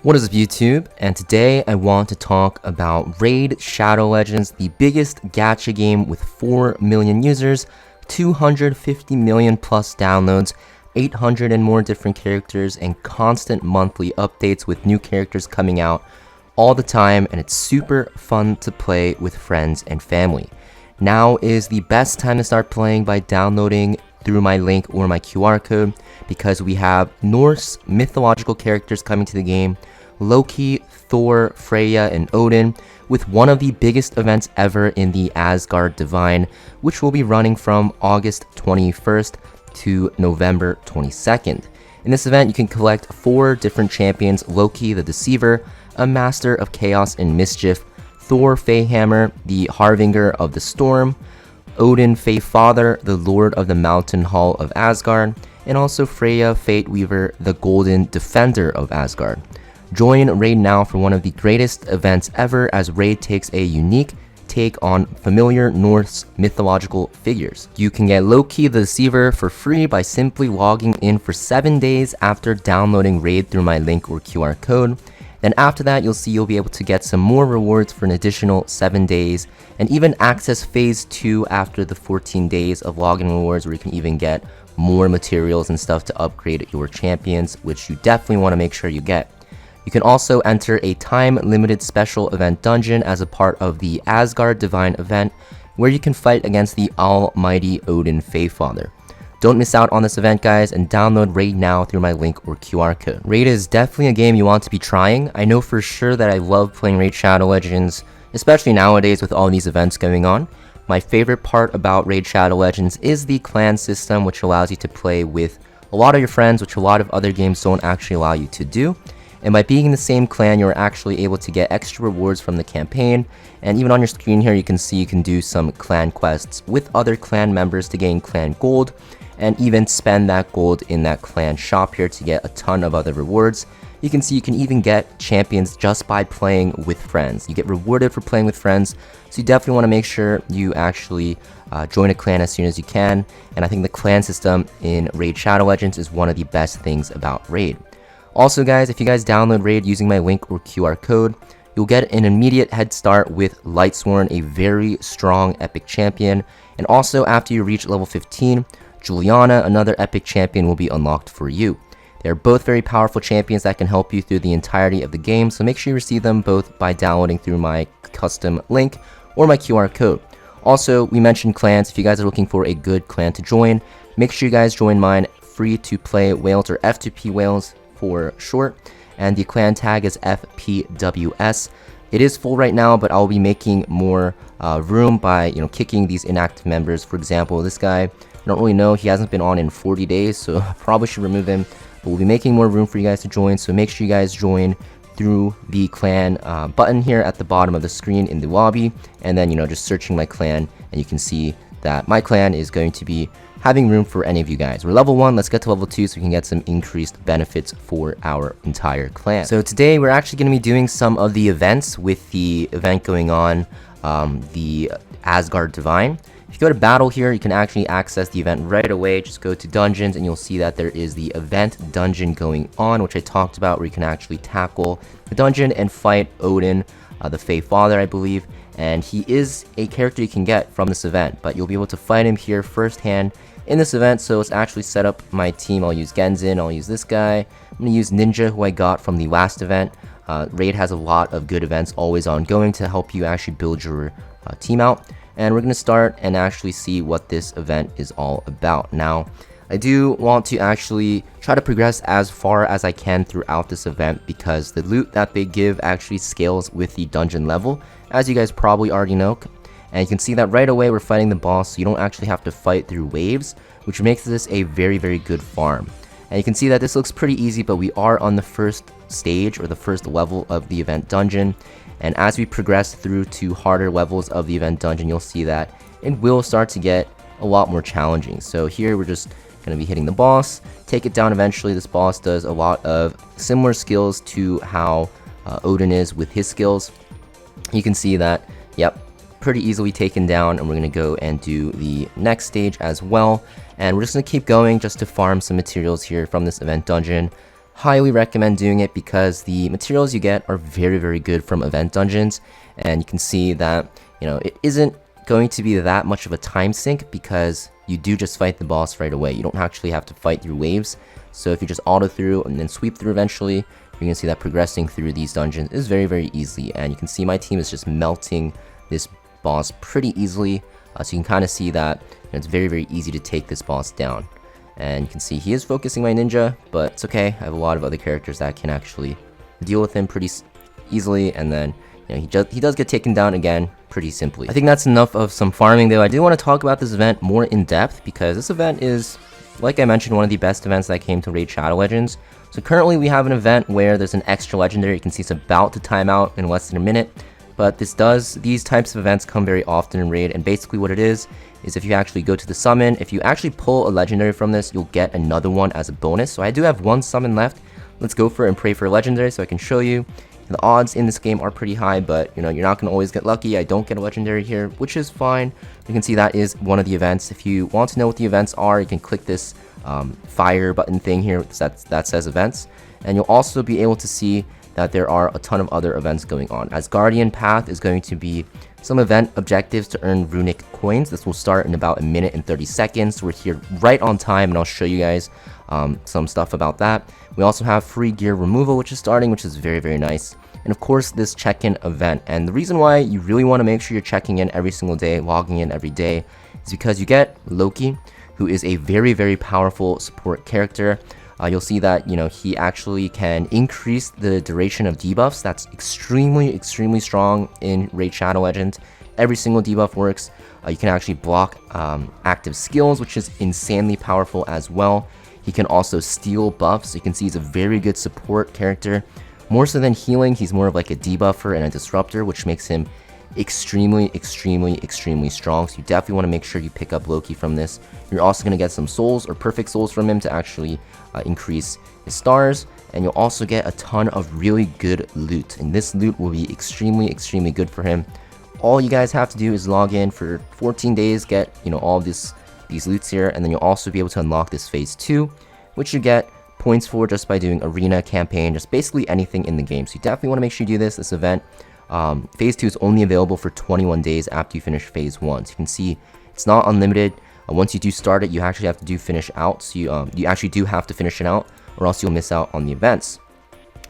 What is up, YouTube? And today I want to talk about Raid Shadow Legends, the biggest gacha game with 4 million users, 250 million plus downloads, 800 and more different characters, and constant monthly updates with new characters coming out all the time, and it's super fun to play with friends and family. Now is the best time to start playing by downloading through my link or my QR code, because we have Norse mythological characters coming to the game: Loki, Thor, Freya, and Odin, with one of the biggest events ever in the Asgard Divine, which will be running from August 21st to November 22nd. In this event, you can collect 4 different champions: Loki the Deceiver, a master of chaos and mischief; Thor Feyhammer, the harbinger of the storm; Odin Faefather, the lord of the mountain hall of Asgard; and also Freya Fateweaver, the golden defender of Asgard. Join Raid now for one of the greatest events ever, as Raid takes a unique take on familiar Norse mythological figures. You can get Loki the Deceiver for free by simply logging in for 7 days after downloading Raid through my link or QR code. Then after that, you'll see you'll be able to get some more rewards for an additional 7 days, and even access Phase 2 after the 14 days of login rewards, where you can even get more materials and stuff to upgrade your champions, which you definitely want to make sure you get. You can also enter a time-limited special event dungeon as a part of the Asgard Divine event, where you can fight against the almighty Odin Faefather. Don't miss out on this event, guys, and download Raid now through my link or QR code. Raid is definitely a game you want to be trying. I know for sure that I love playing Raid Shadow Legends, especially nowadays with all these events going on. My favorite part about Raid Shadow Legends is the clan system, which allows you to play with a lot of your friends, which a lot of other games don't actually allow you to do. And by being in the same clan, you're actually able to get extra rewards from the campaign. And even on your screen here, you can see you can do some clan quests with other clan members to gain clan gold, and even spend that gold in that clan shop here to get a ton of other rewards. You can see you can even get champions just by playing with friends. You get rewarded for playing with friends, so you definitely want to make sure you actually join a clan as soon as you can. And I think the clan system in Raid Shadow Legends is one of the best things about Raid. Also, guys, if you guys download Raid using my link or QR code, you'll get an immediate head start with Lightsworn, a very strong epic champion. And also, after you reach level 15, Juliana, another epic champion, will be unlocked for you. They're both very powerful champions that can help you through the entirety of the game, so make sure you receive them both by downloading through my custom link or my QR code. Also, we mentioned clans. If you guys are looking for a good clan to join, make sure you guys join mine, Free to Play Whales, or F2P Whales for short, and the clan tag is FPWS. It is full right now, but I'll be making more room by kicking these inactive members. For example, this guy, I don't really know, he hasn't been on in 40 days, so I probably should remove him. But we'll be making more room for you guys to join, so make sure you guys join through the clan button here at the bottom of the screen in the lobby, and then just searching my clan, and you can see that my clan is going to be having room for any of you guys. We're level 1, let's get to level 2 so we can get some increased benefits for our entire clan. So today we're actually going to be doing some of the events with the event going on, the Asgard Divine. If you go to battle here, you can actually access the event right away. Just go to dungeons and you'll see that there is the event dungeon going on, which I talked about, where you can actually tackle the dungeon and fight Odin, the Faefather, I believe. And he is a character you can get from this event, but you'll be able to fight him here firsthand in this event. So let's actually set up my team. I'll use Genzin, I'll use this guy. I'm going to use Ninja, who I got from the last event. Raid has a lot of good events always ongoing to help you actually build your team out. And we're going to start and actually see what this event is all about. Now, I do want to actually try to progress as far as I can throughout this event, because the loot that they give actually scales with the dungeon level, as you guys probably already know. And you can see that right away we're fighting the boss, so you don't actually have to fight through waves, which makes this a very, very good farm. And you can see that this looks pretty easy, but we are on the first stage, or the first level of the event dungeon. And as we progress through to harder levels of the event dungeon, you'll see that it will start to get a lot more challenging. So here we're just going to be hitting the boss, take it down eventually. This boss does a lot of similar skills to how Odin is with his skills. You can see that, yep, pretty easily taken down, and we're going to go and do the next stage as well. And we're just going to keep going just to farm some materials here from this event dungeon. highly recommend doing it because the materials you get are very good from event dungeons, and you can see that, you know, it isn't going to be that much of a time sink because you do just fight the boss right away. You don't actually have to fight through waves. So if you just auto through and then sweep through eventually, you're going to see that progressing through these dungeons is very easy. And you can see my team is just melting this boss pretty easily. So you can kind of see that, you know, it's very easy to take this boss down. And you can see he is focusing my ninja, but it's okay. I have a lot of other characters that can actually deal with him pretty easily, and then, you know, he does get taken down again pretty simply. I think that's enough of some farming though. I do want to talk about this event more in depth because this event is, like I mentioned, one of the best events that came to Raid Shadow Legends. So currently we have an event where there's an extra legendary. You can see it's about to time out in less than a minute. But these types of events come very often in Raid, and basically what it is if you actually go to the summon, if you actually pull a legendary from this, you'll get another one as a bonus. So I do have one summon left. Let's go for it and pray for a legendary so I can show you. The odds in this game are pretty high, but you know, you're not going to always get lucky. I don't get a legendary here, which is fine. You can see that is one of the events. If you want to know what the events are, you can click this fire button thing here that says events, and you'll also be able to see that there are a ton of other events going on. Asgardian Path is going to be some event objectives to earn runic coins. This will start in about 1 minute and 30 seconds. We're here right on time, and I'll show you guys some stuff about that. We also have free gear removal, which is starting, which is very nice. And of course, this check-in event. And the reason why you really want to make sure you're checking in every single day, logging in every day, is because you get Loki, who is a very powerful support character. You'll see that, you know, he actually can increase the duration of debuffs. That's extremely strong in Raid Shadow Legends. Every single debuff works. You can actually block active skills, which is insanely powerful as well. He can also steal buffs. You can see he's a very good support character. More so than healing, he's more of like a debuffer and a disruptor, which makes him extremely strong. So you definitely want to make sure you pick up Loki from this. You're also going to get some souls or perfect souls from him to actually increase his stars, and you'll also get a ton of really good loot, and this loot will be extremely good for him. All you guys have to do is log in for 14 days, get, you know, all of these loots here, and then you'll also be able to unlock this phase 2, which you get points for just by doing arena, campaign, just basically anything in the game. So you definitely want to make sure you do this event. Phase 2 is only available for 21 days after you finish phase 1. So you can see it's not unlimited. Once you do start it, you actually have to finish out. So you actually do have to finish it out, or else you'll miss out on the events.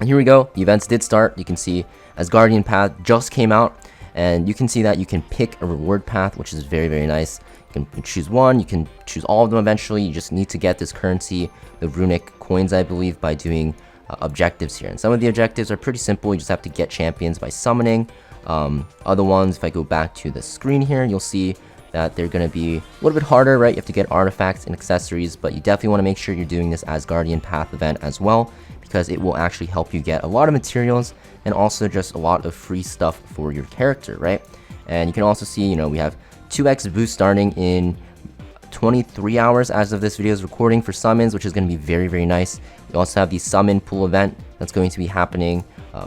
And here we go. The events did start. You can see Asgardian Path just came out, and you can see that you can pick a reward path, which is very nice. You can choose one. You can choose all of them eventually. You just need to get this currency, the runic coins, I believe, by doing objectives here. And some of the objectives are pretty simple. You just have to get champions by summoning. Other ones, if I go back to the screen here, you'll see that they're going to be a little bit harder, right? You have to get artifacts and accessories, but you definitely want to make sure you're doing this Asgardian Path event as well, because it will actually help you get a lot of materials and also just a lot of free stuff for your character, right? And you can also see, you know, we have 2x boost starting in 23 hours as of this video's recording for summons, which is going to be very nice. We also have the summon pool event that's going to be happening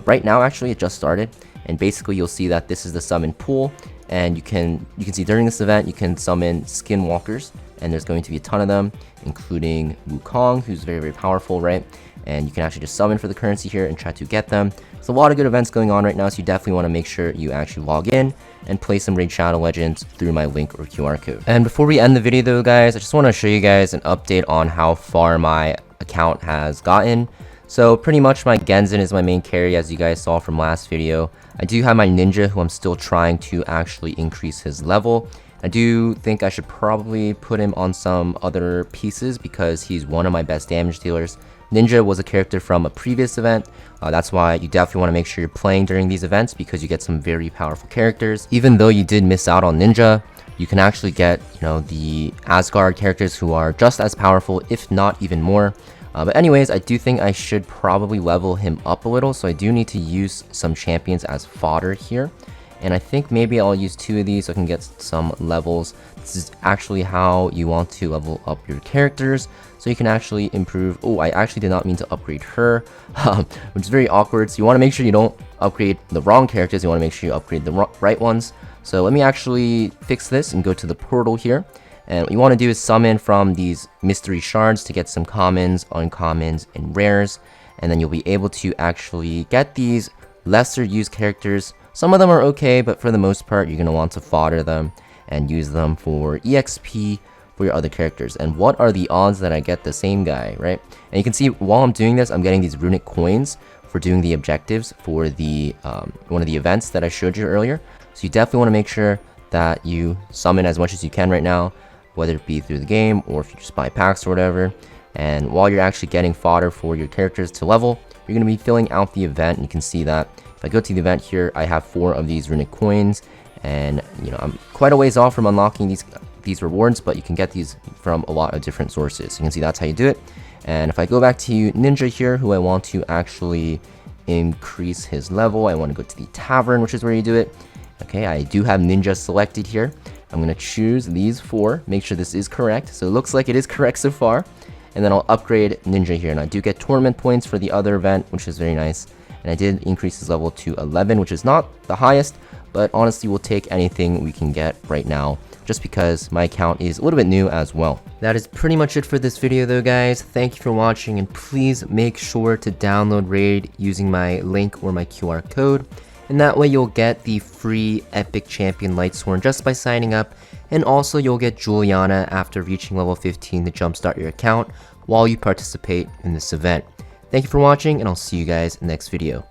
right now. Actually, it just started, and basically you'll see that this is the summon pool, and you can see during this event you can summon skinwalkers, and there's going to be a ton of them, including Wukong, who's very powerful, right? And you can actually just summon for the currency here and try to get them. There's a lot of good events going on right now, so you definitely want to make sure you actually log in and play some Raid Shadow Legends through my link or QR code. And before we end the video though, guys, I just want to show you guys an update on how far my account has gotten. So pretty much my Genzen is my main carry, as you guys saw from last video. I do have my ninja, who I'm still trying to actually increase his level. I do think I should probably put him on some other pieces because he's one of my best damage dealers. Ninja was a character from a previous event. That's why you definitely want to make sure you're playing during these events, because you get some very powerful characters. Even though you did miss out on Ninja, you can actually get, you know, the Asgard characters who are just as powerful, if not even more. But anyways, I do think I should probably level him up a little, so I do need to use some champions as fodder here. And I think maybe I'll use 2 of these so I can get some levels. This is actually how you want to level up your characters, so you can actually improve. Oh, I actually did not mean to upgrade her, which is very awkward. So you want to make sure you don't upgrade the wrong characters. You want to make sure you upgrade the right ones. So let me actually fix this and go to the portal here. And what you want to do is summon from these mystery shards to get some commons, uncommons, and rares. and then you'll be able to actually get these lesser used characters. Some of them are okay, but for the most part, you're going to want to fodder them and use them for EXP for your other characters. And what are the odds that I get the same guy, right? And you can see while I'm doing this, I'm getting these runic coins for doing the objectives for the one of the events that I showed you earlier. So you definitely want to make sure that you summon as much as you can right now, whether it be through the game or if you just buy packs or whatever. And while you're actually getting fodder for your characters to level, you're going to be filling out the event. And you can see that if I go to the event here, I have 4 of these runic coins, and you know, I'm quite a ways off from unlocking these rewards, but you can get these from a lot of different sources. You can see that's how you do it. And if I go back to Ninja here, who I want to actually increase his level, I want to go to the tavern, which is where you do it. Okay, I do have Ninja selected here. I'm going to choose these 4, make sure this is correct. So it looks like it is correct so far. And then I'll upgrade Ninja here, and I do get tournament points for the other event, which is very nice. And I did increase his level to 11, which is not the highest, but honestly we'll take anything we can get right now, just because my account is a little bit new as well. That is pretty much it for this video though, guys. Thank you for watching, and please make sure to download Raid using my link or my QR code, and that way you'll get the free Epic Champion Lightsworn just by signing up, and also you'll get Juliana after reaching level 15 to jumpstart your account while you participate in this event. Thank you for watching, and I'll see you guys in the next video.